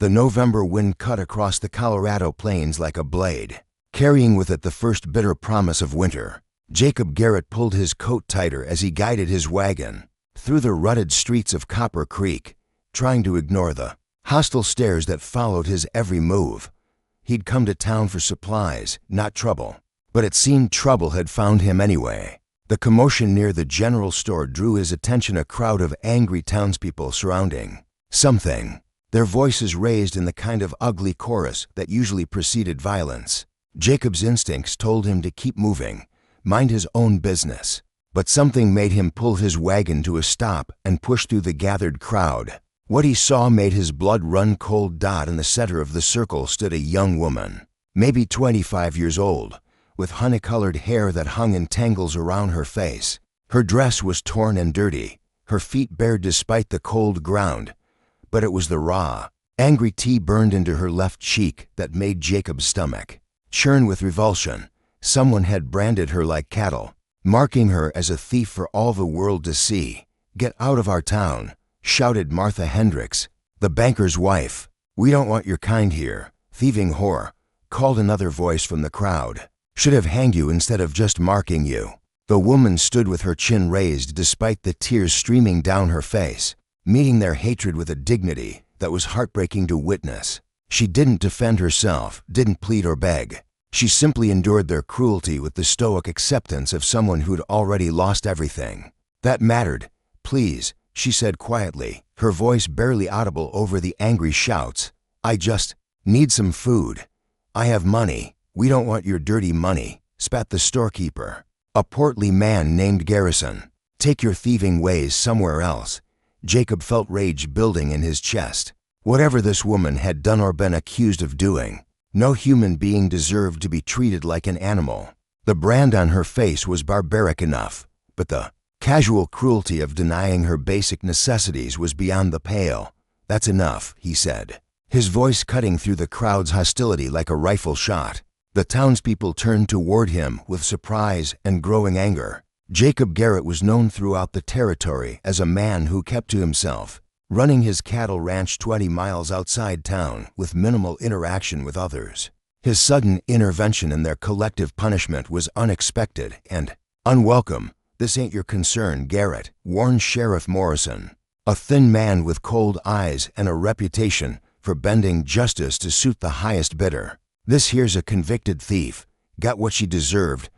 The November wind cut across the Colorado plains like a blade, carrying with it the first bitter promise of winter. Jacob Garrett pulled his coat tighter as he guided his wagon through the rutted streets of Copper Creek, trying to ignore the hostile stares that followed his every move. He'd come to town for supplies, not trouble. But it seemed trouble had found him anyway. The commotion near the general store drew his attention, a crowd of angry townspeople surrounding something, their voices raised in the kind of ugly chorus that usually preceded violence. Jacob's instincts told him to keep moving, mind his own business. But something made him pull his wagon to a stop and push through the gathered crowd. What he saw made his blood run cold. In the center of the circle stood a young woman, maybe 25 years old, with honey-colored hair that hung in tangles around her face. Her dress was torn and dirty, her feet bare despite the cold ground, but it was the raw, angry tea burned into her left cheek that made Jacob's stomach churn with revulsion. Someone had branded her like cattle, marking her as a thief for all the world to see. "Get out of our town," shouted Martha Hendricks, the banker's wife. "We don't want your kind here, thieving whore," called another voice from the crowd. "Should have hanged you instead of just marking you." The woman stood with her chin raised despite the tears streaming down her face, meeting their hatred with a dignity that was heartbreaking to witness. She didn't defend herself, didn't plead or beg. She simply endured their cruelty with the stoic acceptance of someone who'd already lost everything that mattered. "Please," she said quietly, her voice barely audible over the angry shouts. "I just need some food. I have money." "We don't want your dirty money," spat the storekeeper, a portly man named Garrison. "Take your thieving ways somewhere else." Jacob felt rage building in his chest. Whatever this woman had done or been accused of doing, no human being deserved to be treated like an animal. The brand on her face was barbaric enough, but the casual cruelty of denying her basic necessities was beyond the pale. "That's enough," he said, his voice cutting through the crowd's hostility like a rifle shot. The townspeople turned toward him with surprise and growing anger. Jacob Garrett was known throughout the territory as a man who kept to himself, running his cattle ranch 20 miles outside town with minimal interaction with others. His sudden intervention in their collective punishment was unexpected and unwelcome. "This ain't your concern, Garrett," warned Sheriff Morrison, a thin man with cold eyes and a reputation for bending justice to suit the highest bidder. "This here's a convicted thief. Got what she deserved."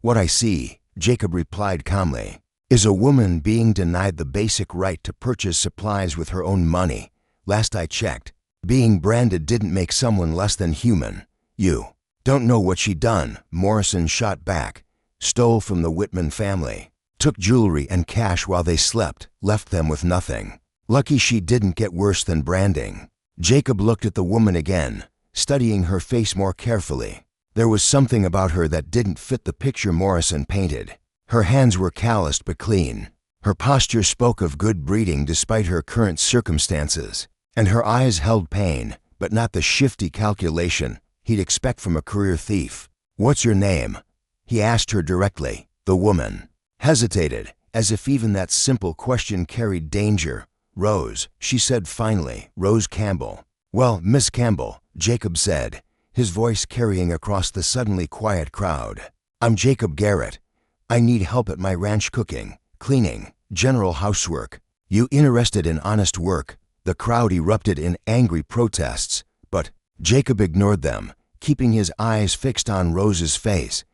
"What I see," Jacob replied calmly, "is a woman being denied the basic right to purchase supplies with her own money. Last I checked, being branded didn't make someone less than human." "You don't know what she done," Morrison shot back. "Stole from the Whitman family, took jewelry and cash while they slept, left them with nothing. Lucky she didn't get worse than branding." Jacob looked at the woman again, studying her face more carefully. There was something about her that didn't fit the picture Morrison painted. Her hands were calloused but clean. Her posture spoke of good breeding despite her current circumstances, and her eyes held pain, but not the shifty calculation he'd expect from a career thief. "What's your name?" he asked her directly. The woman hesitated, as if even that simple question carried danger. "Rose," she said finally, "Rose Campbell." "Well, Miss Campbell," Jacob said, his voice carrying across the suddenly quiet crowd, "I'm Jacob Garrett. I need help at my ranch cooking, cleaning, general housework. You interested in honest work?" The crowd erupted in angry protests, but Jacob ignored them, keeping his eyes fixed on Rose's face.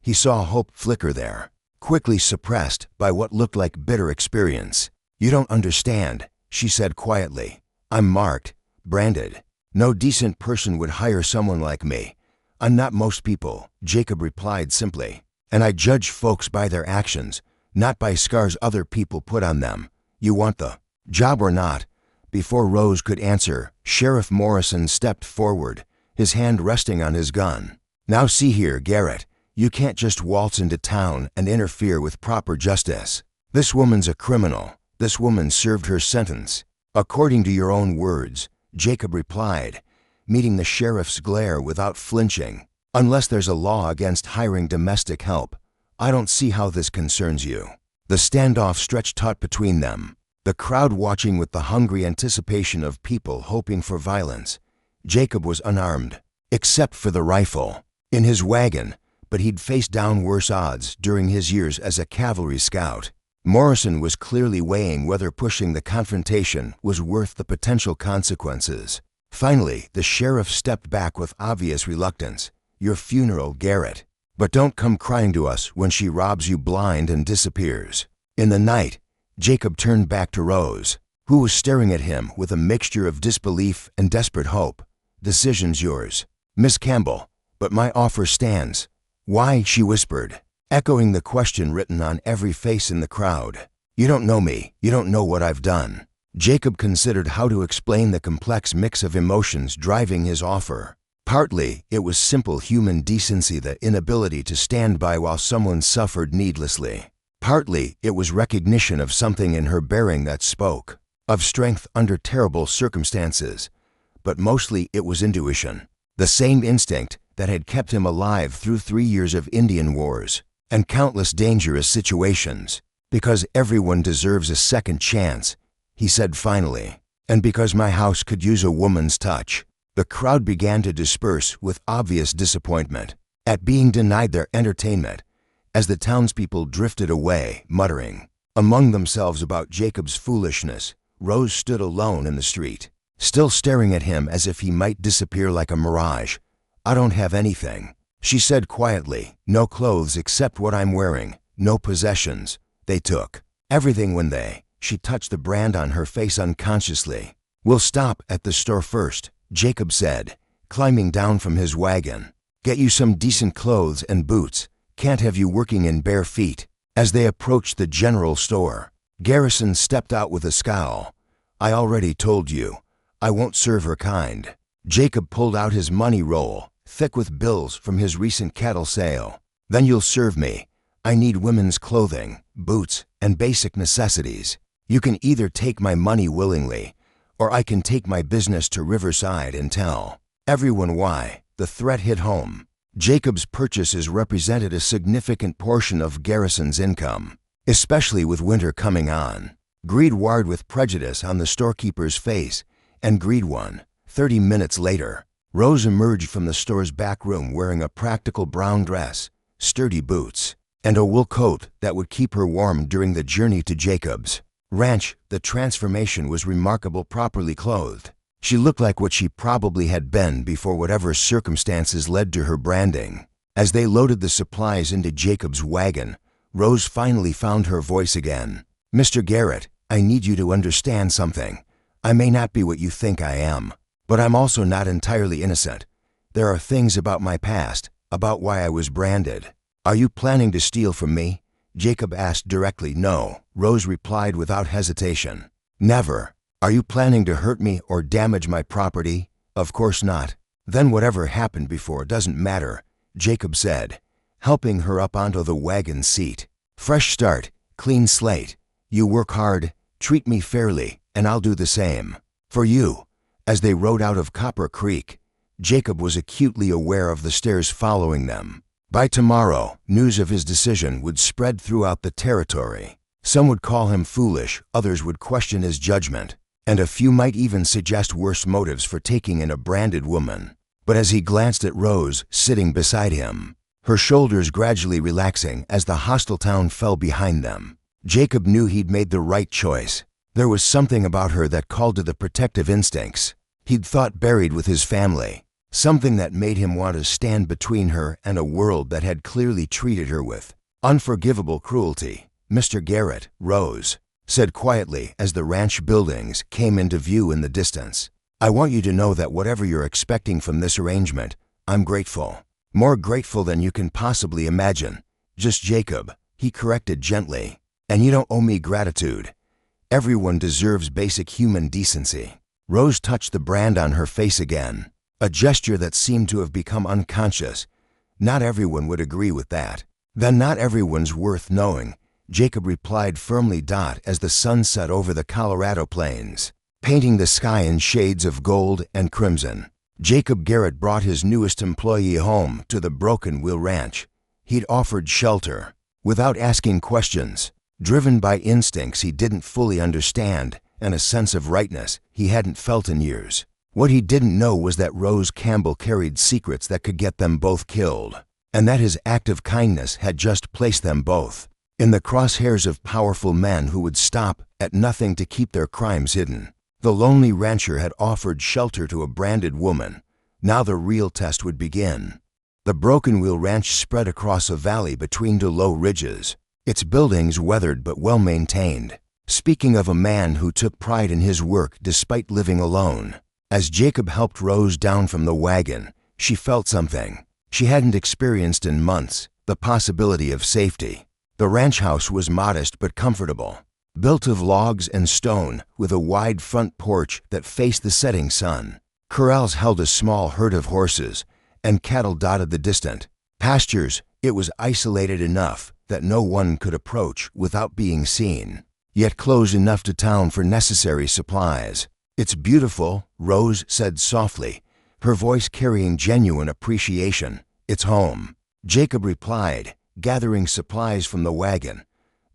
He saw hope flicker there, quickly suppressed by what looked like bitter experience. "You don't understand," she said quietly. "I'm marked, branded. No decent person would hire someone like me. I'm not most people," Jacob replied simply. "And I judge folks by their actions, not by scars other people put on them. You want the job or not?" Before Rose could answer, Sheriff Morrison stepped forward, his hand resting on his gun. "Now see here, Garrett, you can't just waltz into town and interfere with proper justice. This woman's a criminal. This woman served her sentence." "According to your own words," Jacob replied, meeting the sheriff's glare without flinching. "Unless there's a law against hiring domestic help, I don't see how this concerns you." The standoff stretched taut between them. the crowd watching with the hungry anticipation of people hoping for violence. Jacob was unarmed, except for the rifle in his wagon, but he'd faced down worse odds during his years as a cavalry scout. Morrison was clearly weighing whether pushing the confrontation was worth the potential consequences. Finally, the sheriff stepped back with obvious reluctance. "Your funeral, Garrett. But don't come crying to us when she robs you blind and disappears." In the night, Jacob turned back to Rose, who was staring at him with a mixture of disbelief and desperate hope. "Decision's yours, Miss Campbell, but my offer stands." "Why?" she whispered, echoing the question written on every face in the crowd. "You don't know me. You don't know what I've done." Jacob considered how to explain the complex mix of emotions driving his offer. Partly, it was simple human decency, the inability to stand by while someone suffered needlessly. Partly, it was recognition of something in her bearing that spoke of strength under terrible circumstances. But mostly it was intuition, the same instinct that had kept him alive through 3 years of Indian wars and countless dangerous situations. "Because everyone deserves a second chance," he said finally, "and because my house could use a woman's touch." The crowd began to disperse with obvious disappointment at being denied their entertainment as the townspeople drifted away, muttering among themselves about Jacob's foolishness. Rose stood alone in the street, still staring at him as if he might disappear like a mirage. "I don't have anything," she said quietly. "No clothes except what I'm wearing. No possessions. They took everything when they—" She touched the brand on her face unconsciously. "We'll stop at the store first," Jacob said, climbing down from his wagon. "Get you some decent clothes and boots. Can't have you working in bare feet." As they approached the general store, Garrison stepped out with a scowl. "I already told you, I won't serve her kind." Jacob pulled out his money roll, thick with bills from his recent cattle sale. "Then you'll serve me. I need women's clothing, boots, and basic necessities. You can either take my money willingly, or I can take my business to Riverside and tell everyone why." The threat hit home. Jacob's purchases represented a significant portion of Garrison's income, especially with winter coming on. Greed warred with prejudice on the storekeeper's face, and greed won. 30 minutes later, Rose emerged from the store's back room wearing a practical brown dress, sturdy boots, and a wool coat that would keep her warm during the journey to Jacob's ranch. The transformation was remarkable. Properly clothed, she looked like what she probably had been before whatever circumstances led to her branding. As they loaded the supplies into Jacob's wagon, Rose finally found her voice again. "Mr. Garrett, I need you to understand something. I may not be what you think I am, but I'm also not entirely innocent. There are things about my past, about why I was branded." "Are you planning to steal from me?" Jacob asked directly. "No," Rose replied without hesitation. "Never." "Are you planning to hurt me or damage my property?" "Of course not." "Then whatever happened before doesn't matter," Jacob said, helping her up onto the wagon seat. "Fresh start, clean slate. You work hard, treat me fairly, and I'll do the same for you." As they rode out of Copper Creek, Jacob was acutely aware of the stares following them. By tomorrow, news of his decision would spread throughout the territory. Some would call him foolish, others would question his judgment, and a few might even suggest worse motives for taking in a branded woman. But as he glanced at Rose sitting beside him, her shoulders gradually relaxing as the hostile town fell behind them, Jacob knew he'd made the right choice. There was something about her that called to the protective instincts he'd thought buried with his family, something that made him want to stand between her and a world that had clearly treated her with unforgivable cruelty. "Mr. Garrett," Rose said quietly as the ranch buildings came into view in the distance, "I want you to know that whatever you're expecting from this arrangement, I'm grateful. More grateful than you can possibly imagine." "Just Jacob," he corrected gently. "And you don't owe me gratitude. Everyone deserves basic human decency." Rose touched the brand on her face again, a gesture that seemed to have become unconscious. "Not everyone would agree with that." "Then not everyone's worth knowing," Jacob replied firmly. As the sun set over the Colorado plains, painting the sky in shades of gold and crimson, Jacob Garrett brought his newest employee home to the Broken Wheel Ranch. He'd offered shelter without asking questions, driven by instincts he didn't fully understand and a sense of rightness he hadn't felt in years. What he didn't know was that Rose Campbell carried secrets that could get them both killed, and that his act of kindness had just placed them both in the crosshairs of powerful men who would stop at nothing to keep their crimes hidden. The lonely rancher had offered shelter to a branded woman. Now the real test would begin. The Broken Wheel Ranch spread across a valley between two low ridges, its buildings weathered but well-maintained. Speaking of a man who took pride in his work despite living alone, as Jacob helped Rose down from the wagon, she felt something she hadn't experienced in months, the possibility of safety. The ranch house was modest but comfortable, built of logs and stone with a wide front porch that faced the setting sun. Corrals held a small herd of horses, and cattle dotted the distant pastures. It was isolated enough that no one could approach without being seen, yet close enough to town for necessary supplies. "It's beautiful," Rose said softly, her voice carrying genuine appreciation. "It's home," Jacob replied, gathering supplies from the wagon.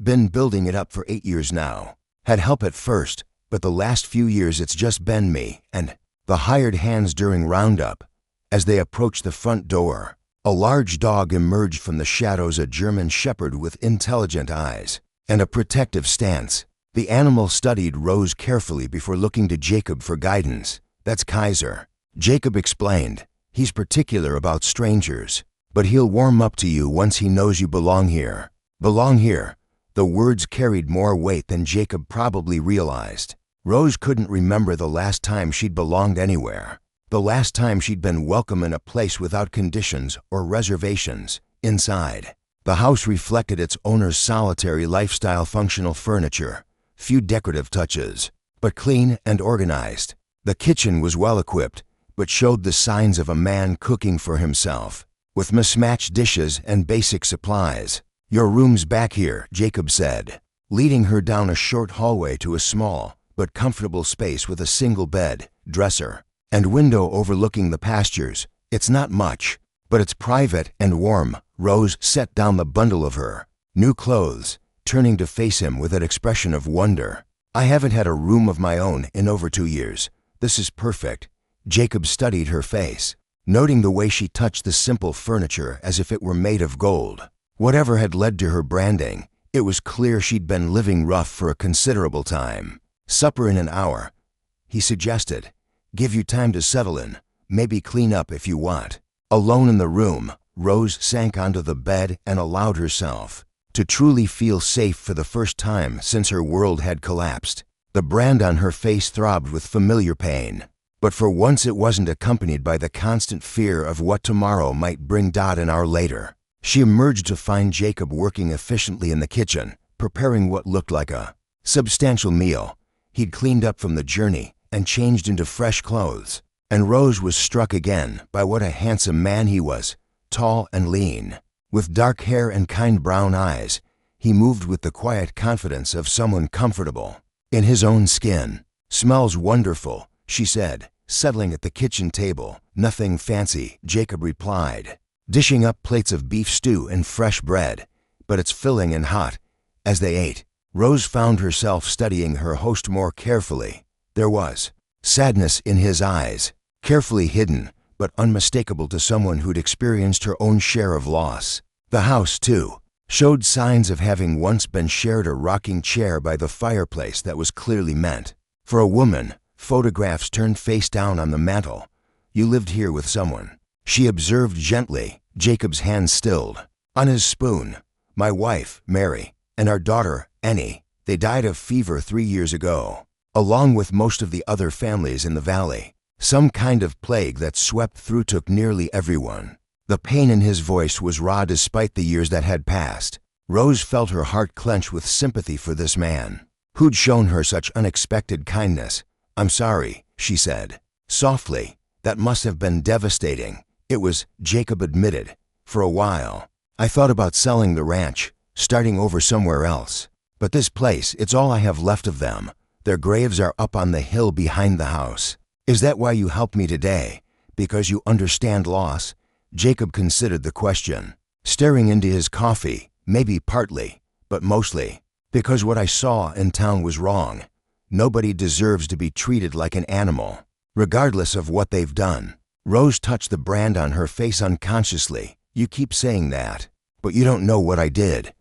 "Been building it up for 8 years now. Had help at first, but the last few years it's just been me and the hired hands during roundup." As they approached the front door, a large dog emerged from the shadows, a German shepherd with intelligent eyes and a protective stance. The animal studied Rose carefully before looking to Jacob for guidance. "That's Kaiser," Jacob explained. "He's particular about strangers, but he'll warm up to you once he knows you belong here." Belong here? The words carried more weight than Jacob probably realized. Rose couldn't remember the last time she'd belonged anywhere, the last time she'd been welcome in a place without conditions or reservations. Inside, the house reflected its owner's solitary lifestyle: functional furniture, few decorative touches, but clean and organized. The kitchen was well equipped, but showed the signs of a man cooking for himself, with mismatched dishes and basic supplies. "Your room's back here," Jacob said, leading her down a short hallway to a small but comfortable space with a single bed, dresser, and window overlooking the pastures. "It's not much, but it's private and warm." Rose set down the bundle of her new clothes, turning to face him with an expression of wonder. "I haven't had a room of my own in over 2 years. This is perfect." Jacob studied her face, noting the way she touched the simple furniture as if it were made of gold. Whatever had led to her branding, it was clear she'd been living rough for a considerable time. "Supper in an hour," he suggested. "Give you time to settle in, maybe clean up if you want." Alone in the room, Rose sank onto the bed and allowed herself to truly feel safe for the first time since her world had collapsed. The brand on her face throbbed with familiar pain, but for once it wasn't accompanied by the constant fear of what tomorrow might bring. An hour later, she emerged to find Jacob working efficiently in the kitchen, preparing what looked like a substantial meal. He'd cleaned up from the journey and changed into fresh clothes, and Rose was struck again by what a handsome man he was, tall and lean, with dark hair and kind brown eyes. He moved with the quiet confidence of someone comfortable in his own skin. "Smells wonderful," she said, settling at the kitchen table. "Nothing fancy," Jacob replied, dishing up plates of beef stew and fresh bread, "but it's filling and hot." As they ate, Rose found herself studying her host more carefully. There was sadness in his eyes, carefully hidden, but unmistakable to someone who'd experienced her own share of loss. The house, too, showed signs of having once been shared: a rocking chair by the fireplace that was clearly meant for a woman, photographs turned face down on the mantel. "You lived here with someone," she observed gently. Jacob's hand stilled on his spoon. "My wife, Mary, and our daughter, Annie. They died of fever 3 years ago, along with most of the other families in the valley. Some kind of plague that swept through took nearly everyone." The pain in his voice was raw despite the years that had passed. Rose felt her heart clench with sympathy for this man, who'd shown her such unexpected kindness. "I'm sorry," she said, softly. "That must have been devastating." "It was," Jacob admitted. "For a while, I thought about selling the ranch, starting over somewhere else. But this place, it's all I have left of them. Their graves are up on the hill behind the house." "Is that why you helped me today? Because you understand loss?" Jacob considered the question, staring into his coffee. "Maybe partly, but mostly Because what I saw in town was wrong. Nobody deserves to be treated like an animal, regardless of what they've done. Rose touched the brand on her face unconsciously. You keep saying that, but you don't know what I did.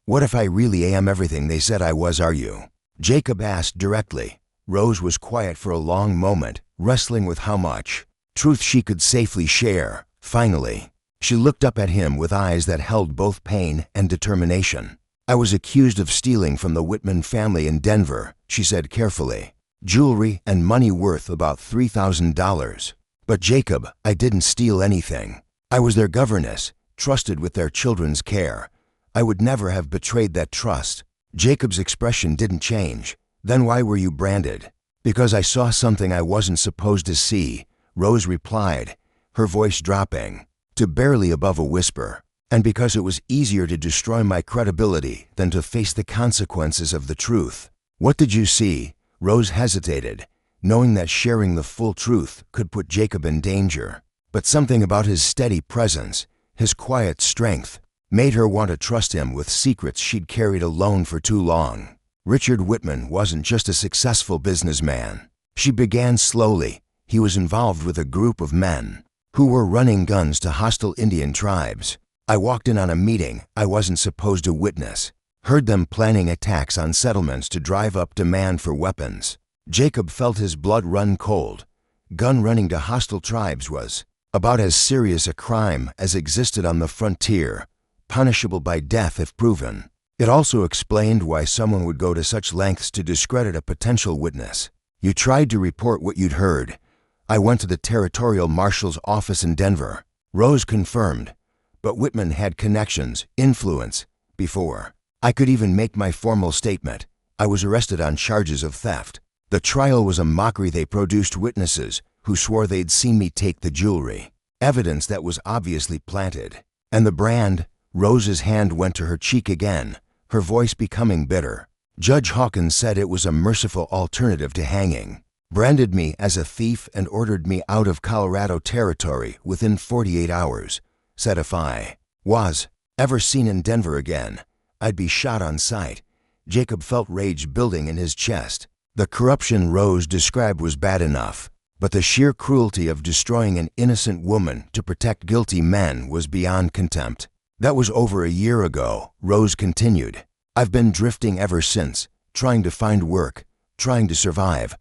What if I really am everything they said I was, are you? Jacob asked directly. Rose was quiet for a long moment, wrestling with how much truth she could safely share. Finally, she looked up at him with eyes that held both pain and determination. I was accused of stealing from the Whitman family in Denver, she said carefully. Jewelry and money worth about $3,000. But Jacob, I didn't steal anything. I was their governess, trusted with their children's care. I would never have betrayed that trust. Jacob's expression didn't change. Then why were you branded? Because I saw something I wasn't supposed to see, Rose replied, her voice dropping to barely above a whisper. And because it was easier to destroy my credibility than to face the consequences of the truth. What did you see? Rose hesitated, knowing that sharing the full truth could put Jacob in danger. But something about his steady presence, his quiet strength, made her want to trust him with secrets she'd carried alone for too long. Richard Whitman wasn't just a successful businessman. She began slowly. He was involved with a group of men who were running guns to hostile Indian tribes. I walked in on a meeting I wasn't supposed to witness. Heard them planning attacks on settlements to drive up demand for weapons. Jacob felt his blood run cold. Gun running to hostile tribes was about as serious a crime as existed on the frontier, punishable by death if proven. It also explained why someone would go to such lengths to discredit a potential witness. You tried to report what you'd heard. I went to the territorial marshal's office in Denver. Rose confirmed. But Whitman had connections, influence, before I could even make my formal statement. I was arrested on charges of theft. The trial was a mockery. They produced witnesses who swore they'd seen me take the jewelry, evidence that was obviously planted. And the brand, Rose's hand went to her cheek again, her voice becoming bitter. Judge Hawkins said it was a merciful alternative to hanging, branded me as a thief and ordered me out of Colorado territory within 48 hours. Said if I was ever seen in Denver again, I'd be shot on sight. Jacob felt rage building in his chest. The corruption Rose described was bad enough, but the sheer cruelty of destroying an innocent woman to protect guilty men was beyond contempt. That was over a year ago, Rose continued. I've been drifting ever since, trying to find work, trying to survive.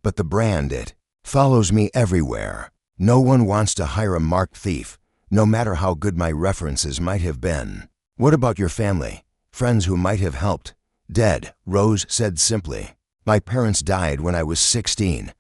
But the brand, it follows me everywhere. No one wants to hire a marked thief, no matter how good my references might have been. What about your family? Friends who might have helped? Dead, Rose said simply. My parents died when I was 16.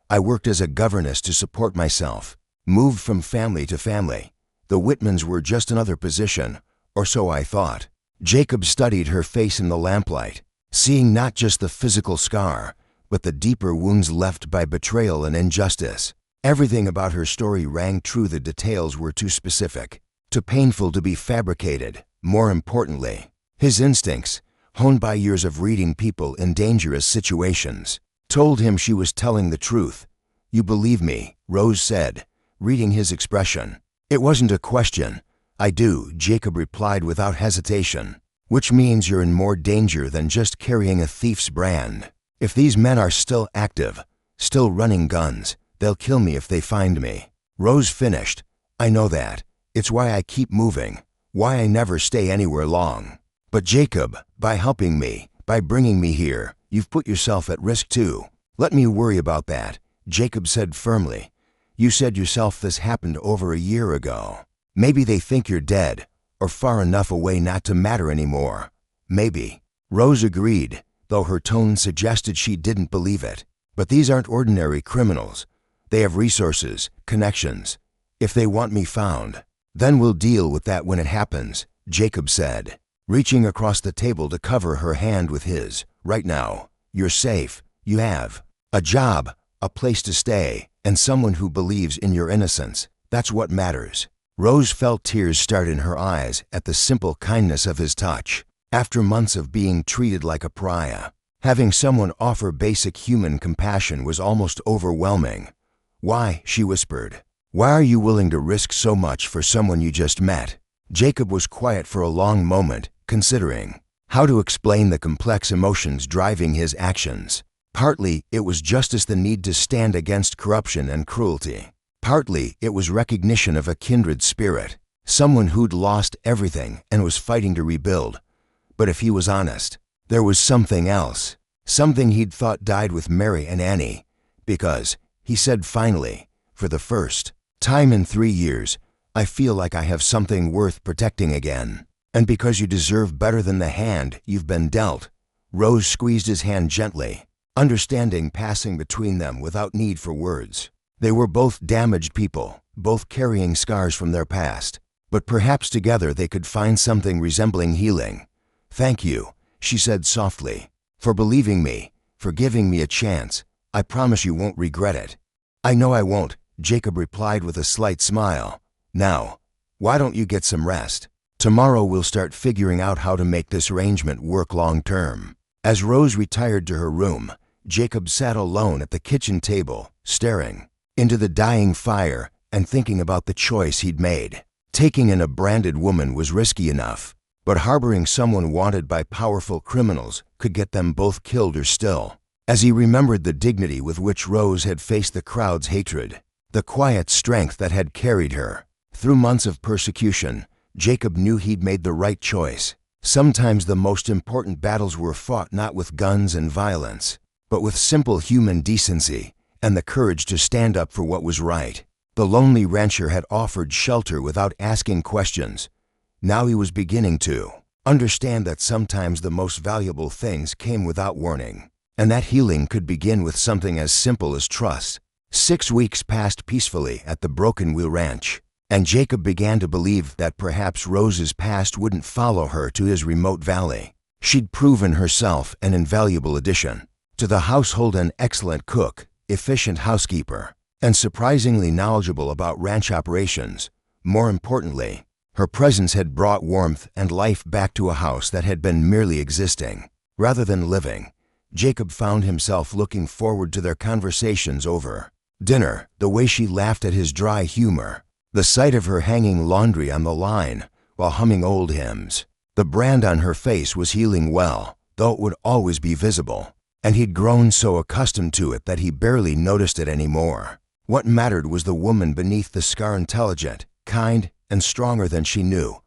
I worked as a governess to support myself, moved from family to family. The Whitmans were just another position, or so I thought. Jacob studied her face in the lamplight, seeing not just the physical scar, but the deeper wounds left by betrayal and injustice. Everything about her story rang true. The details were too specific, too painful to be fabricated. More importantly, his instincts, honed by years of reading people in dangerous situations, told him she was telling the truth. You believe me, Rose said, reading his expression. It wasn't a question. I do, Jacob replied without hesitation. Which means you're in more danger than just carrying a thief's brand. If these men are still active, still running guns, they'll kill me if they find me. Rose finished. I know that. It's why I keep moving, why I never stay anywhere long. But Jacob, by helping me, by bringing me here, you've put yourself at risk too. Let me worry about that, Jacob said firmly. You said yourself this happened over a year ago. Maybe they think you're dead, or far enough away not to matter anymore. Maybe. Rose agreed, though her tone suggested she didn't believe it. But these aren't ordinary criminals. They have resources, connections. If they want me found, then we'll deal with that when it happens, Jacob said, reaching across the table to cover her hand with his. Right now, you're safe. You have a job, a place to stay, and someone who believes in your innocence. That's what matters. Rose felt tears start in her eyes at the simple kindness of his touch. After months of being treated like a pariah, having someone offer basic human compassion was almost overwhelming. Why, she whispered. Why are you willing to risk so much for someone you just met? Jacob was quiet for a long moment, considering. How to explain the complex emotions driving his actions? Partly, it was justice, the need to stand against corruption and cruelty. Partly, it was recognition of a kindred spirit, someone who'd lost everything and was fighting to rebuild. But if he was honest, there was something else, something he'd thought died with Mary and Annie. Because, he said finally, for the first time in 3 years, I feel like I have something worth protecting again. And because you deserve better than the hand you've been dealt. Rose squeezed his hand gently, understanding passing between them without need for words. They were both damaged people, both carrying scars from their past, but perhaps together they could find something resembling healing. Thank you, she said softly, for believing me, for giving me a chance. I promise you won't regret it. I know I won't, Jacob replied with a slight smile. Now, why don't you get some rest? Tomorrow we'll start figuring out how to make this arrangement work long term. As Rose retired to her room, Jacob sat alone at the kitchen table, staring into the dying fire and thinking about the choice he'd made. Taking in a branded woman was risky enough, but harboring someone wanted by powerful criminals could get them both killed or still. As he remembered the dignity with which Rose had faced the crowd's hatred, the quiet strength that had carried her through months of persecution, Jacob knew he'd made the right choice. Sometimes the most important battles were fought not with guns and violence, but with simple human decency and the courage to stand up for what was right. The lonely rancher had offered shelter without asking questions. Now he was beginning to understand that sometimes the most valuable things came without warning, and that healing could begin with something as simple as trust. 6 weeks passed peacefully at the Broken Wheel Ranch, and Jacob began to believe that perhaps Rose's past wouldn't follow her to his remote valley. She'd proven herself an invaluable addition to the household, an excellent cook, efficient housekeeper, and surprisingly knowledgeable about ranch operations. More importantly, her presence had brought warmth and life back to a house that had been merely existing, rather than living. Jacob found himself looking forward to their conversations over dinner, the way she laughed at his dry humor, the sight of her hanging laundry on the line while humming old hymns. The brand on her face was healing well, though it would always be visible, and he'd grown so accustomed to it that he barely noticed it anymore. What mattered was the woman beneath the scar, intelligent, kind, and stronger than she knew.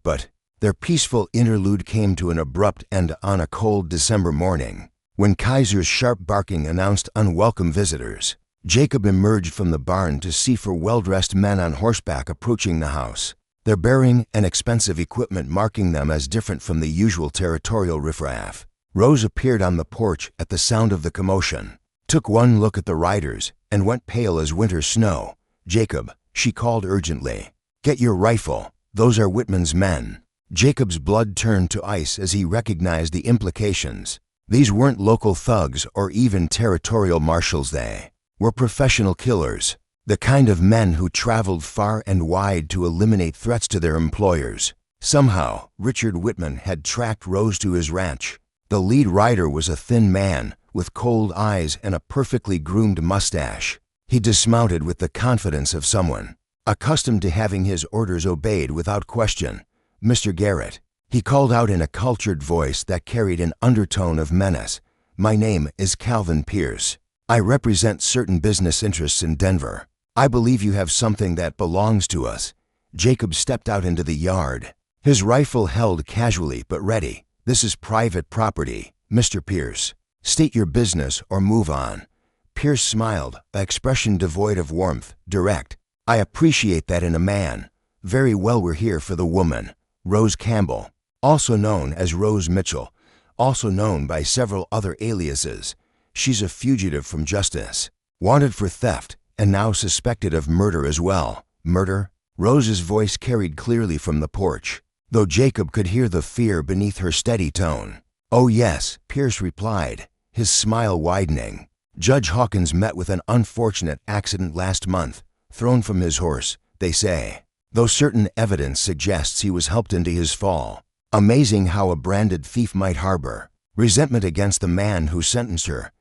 But their peaceful interlude came to an abrupt end on a cold December morning, when Kaiser's sharp barking announced unwelcome visitors. Jacob emerged from the barn to see 4 well-dressed men on horseback approaching the house, their bearing and expensive equipment marking them as different from the usual territorial riffraff. Rose appeared on the porch at the sound of the commotion, took one look at the riders, and went pale as winter snow. "Jacob," she called urgently, "get your rifle. Those are Whitman's men." Jacob's blood turned to ice as he recognized the implications. These weren't local thugs or even territorial marshals. They were professional killers, the kind of men who traveled far and wide to eliminate threats to their employers. Somehow, Richard Whitman had tracked Rose to his ranch. The lead rider was a thin man with cold eyes and a perfectly groomed mustache. He dismounted with the confidence of someone accustomed to having his orders obeyed without question. "Mr. Garrett," he called out in a cultured voice that carried an undertone of menace, "my name is Calvin Pierce. I represent certain business interests in Denver. I believe you have something that belongs to us." Jacob stepped out into the yard, his rifle held casually but ready. "This is private property, Mr. Pierce. State your business or move on." Pierce smiled, an expression devoid of warmth, direct. "I appreciate that in a man. Very well, we're here for the woman, Rose Campbell, also known as Rose Mitchell, also known by several other aliases. She's a fugitive from justice, wanted for theft, and now suspected of murder as well." "Murder?" Rose's voice carried clearly from the porch, though Jacob could hear the fear beneath her steady tone. "Oh yes," Pierce replied, his smile widening. "Judge Hawkins met with an unfortunate accident last month, thrown from his horse, they say, though certain evidence suggests he was helped into his fall. Amazing how a branded thief might harbor resentment against the man who sentenced her."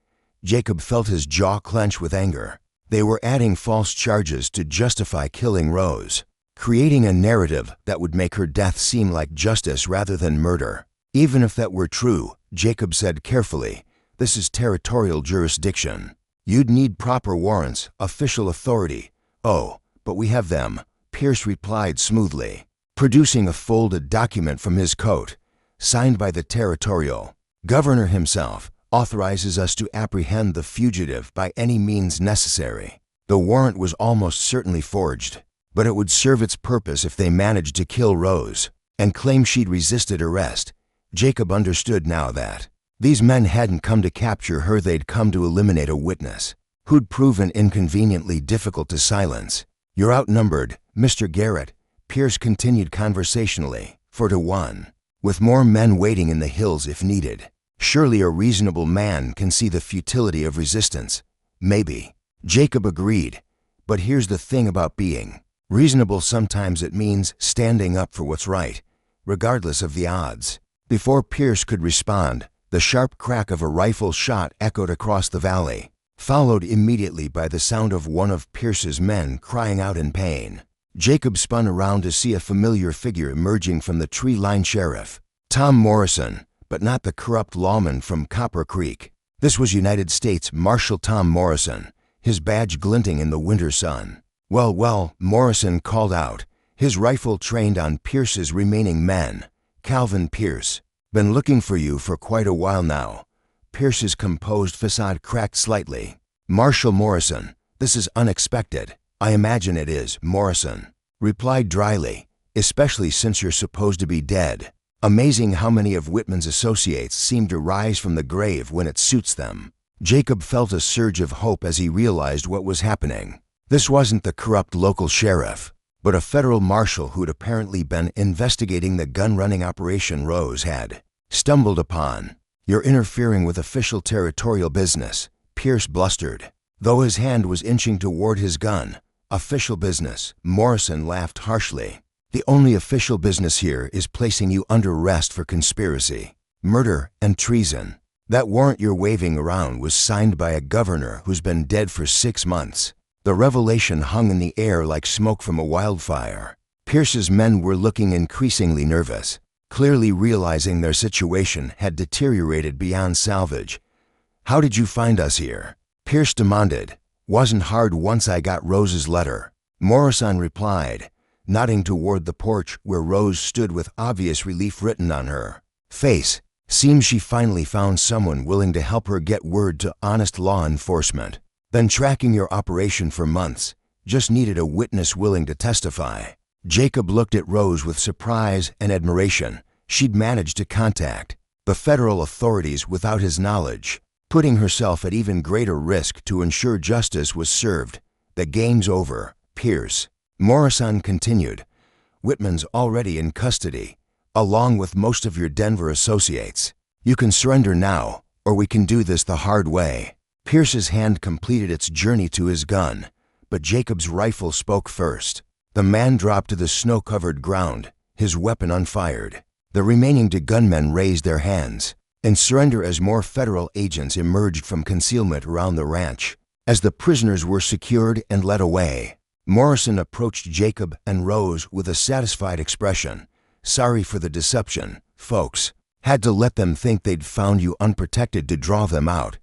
Jacob felt his jaw clench with anger. They were adding false charges to justify killing Rose, creating a narrative that would make her death seem like justice rather than murder. Even if that were true, Jacob said carefully, this is territorial jurisdiction. You'd need proper warrants, official authority. Oh, but we have them, Pierce replied smoothly, producing a folded document from his coat. Signed by the territorial governor himself, authorizes us to apprehend the fugitive by any means necessary. The warrant was almost certainly forged, but it would serve its purpose if they managed to kill Rose and claim she'd resisted arrest. Jacob understood now that these men hadn't come to capture her, they'd come to eliminate a witness who'd proven inconveniently difficult to silence. You're outnumbered, Mr. Garrett, Pierce continued conversationally, 4-1, with more men waiting in the hills if needed. Surely a reasonable man can see the futility of resistance. Maybe, Jacob agreed, but here's the thing about being reasonable, sometimes it means standing up for what's right, regardless of the odds. Before Pierce could respond, the sharp crack of a rifle shot echoed across the valley, followed immediately by the sound of one of Pierce's men crying out in pain. Jacob spun around to see a familiar figure emerging from the tree-lined sheriff. Tom Morrison, but not the corrupt lawman from Copper Creek. This was United States Marshal Tom Morrison, his badge glinting in the winter sun. Well, Morrison called out, his rifle trained on Pierce's remaining men. Calvin Pierce, been looking for you for quite a while now. Pierce's composed facade cracked slightly. Marshal Morrison, this is unexpected. I imagine it is, Morrison replied dryly, especially since you're supposed to be dead. Amazing how many of Whitman's associates seem to rise from the grave when it suits them. Jacob felt a surge of hope as he realized what was happening. This wasn't the corrupt local sheriff, but a federal marshal who'd apparently been investigating the gun-running operation Rose had stumbled upon. You're interfering with official territorial business, Pierce blustered, though his hand was inching toward his gun. Official business, Morrison laughed harshly. The only official business here is placing you under arrest for conspiracy, murder, and treason. That warrant you're waving around was signed by a governor who's been dead for 6 months. The revelation hung in the air like smoke from a wildfire. Pierce's men were looking increasingly nervous, clearly realizing their situation had deteriorated beyond salvage. How did you find us here? Pierce demanded. Wasn't hard once I got Rose's letter, Morrison replied, nodding toward the porch where Rose stood with obvious relief written on her face. Seems she finally found someone willing to help her get word to honest law enforcement. Been tracking your operation for months. Just needed a witness willing to testify. Jacob looked at Rose with surprise and admiration. She'd managed to contact the federal authorities without his knowledge, putting herself at even greater risk to ensure justice was served. The game's over, Pierce, Morrison continued. Whitman's already in custody, along with most of your Denver associates. You can surrender now, or we can do this the hard way. Pierce's hand completed its journey to his gun, but Jacob's rifle spoke first. The man dropped to the snow-covered ground, his weapon unfired. The remaining two gunmen raised their hands and surrender as more federal agents emerged from concealment around the ranch. As the prisoners were secured and led away, Morrison approached Jacob and Rose with a satisfied expression. Sorry for the deception, folks. Had to let them think they'd found you unprotected to draw them out.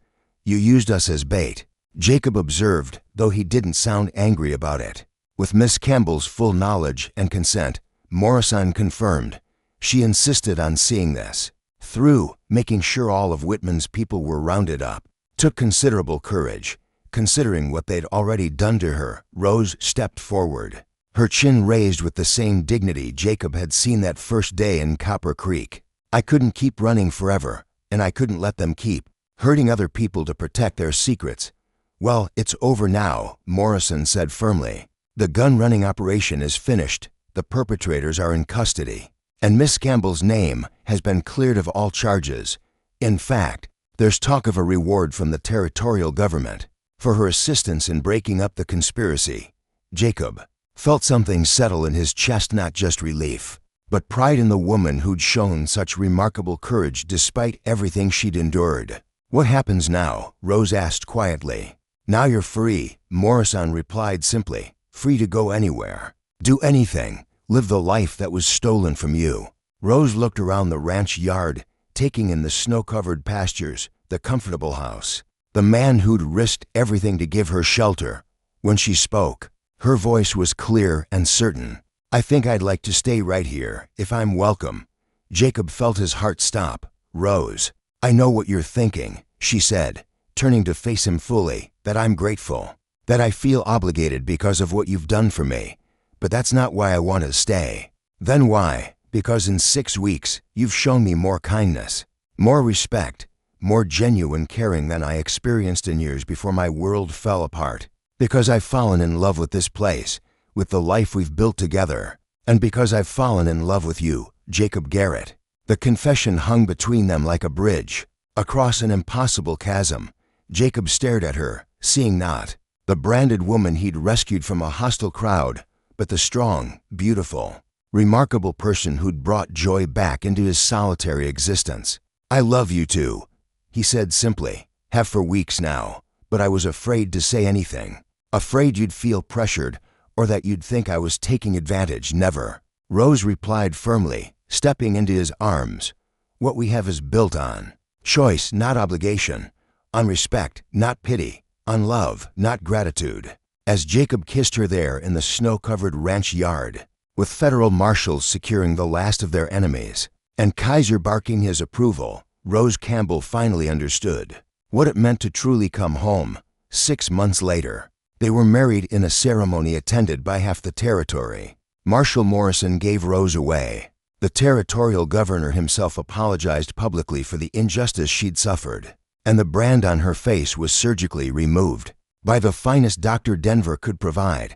You used us as bait, Jacob observed, though he didn't sound angry about it. With Miss Campbell's full knowledge and consent, Morrison confirmed. She insisted on seeing this through, making sure all of Whitman's people were rounded up. Took considerable courage, considering what they'd already done to her. Rose stepped forward, her chin raised with the same dignity Jacob had seen that first day in Copper Creek. I couldn't keep running forever, and I couldn't let them keep hurting other people to protect their secrets. Well, it's over now, Morrison said firmly. The gun-running operation is finished. The perpetrators are in custody, and Miss Campbell's name has been cleared of all charges. In fact, there's talk of a reward from the territorial government for her assistance in breaking up the conspiracy. Jacob felt something settle in his chest, not just relief, but pride in the woman who'd shown such remarkable courage despite everything she'd endured. What happens now? Rose asked quietly. Now you're free, Morrison replied simply. Free to go anywhere, do anything, live the life that was stolen from you. Rose looked around the ranch yard, taking in the snow-covered pastures, the comfortable house, the man who'd risked everything to give her shelter. When she spoke, her voice was clear and certain. "I think I'd like to stay right here, if I'm welcome." Jacob felt his heart stop. "Rose, I know what you're thinking," she said, turning to face him fully, "that I'm grateful, that I feel obligated because of what you've done for me. But that's not why I want to stay." "Then why?" "Because in 6 weeks, you've shown me more kindness, more respect, more genuine caring than I experienced in years before my world fell apart. Because I've fallen in love with this place, with the life we've built together. And because I've fallen in love with you, Jacob Garrett." The confession hung between them like a bridge. Across an impossible chasm, Jacob stared at her, seeing not the branded woman he'd rescued from a hostile crowd, but the strong, beautiful, remarkable person who'd brought joy back into his solitary existence. "I love you too," he said simply. "Have for weeks now, but I was afraid to say anything. Afraid you'd feel pressured, or that you'd think I was taking advantage." "Never," Rose replied firmly, stepping into his arms. "What we have is built on choice, not obligation, on respect, not pity, on love, not gratitude." As Jacob kissed her there in the snow-covered ranch yard, with federal marshals securing the last of their enemies, and Kaiser barking his approval, Rose Campbell finally understood what it meant to truly come home. 6 months later, they were married in a ceremony attended by half the territory. Marshal Morrison gave Rose away. The territorial governor himself apologized publicly for the injustice she'd suffered, and the brand on her face was surgically removed by the finest doctor Denver could provide.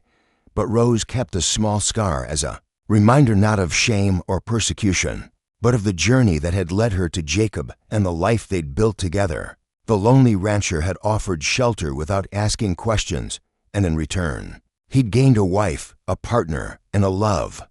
But Rose kept a small scar as a reminder not of shame or persecution, but of the journey that had led her to Jacob and the life they'd built together. The lonely rancher had offered shelter without asking questions, and in return, he'd gained a wife, a partner, and a love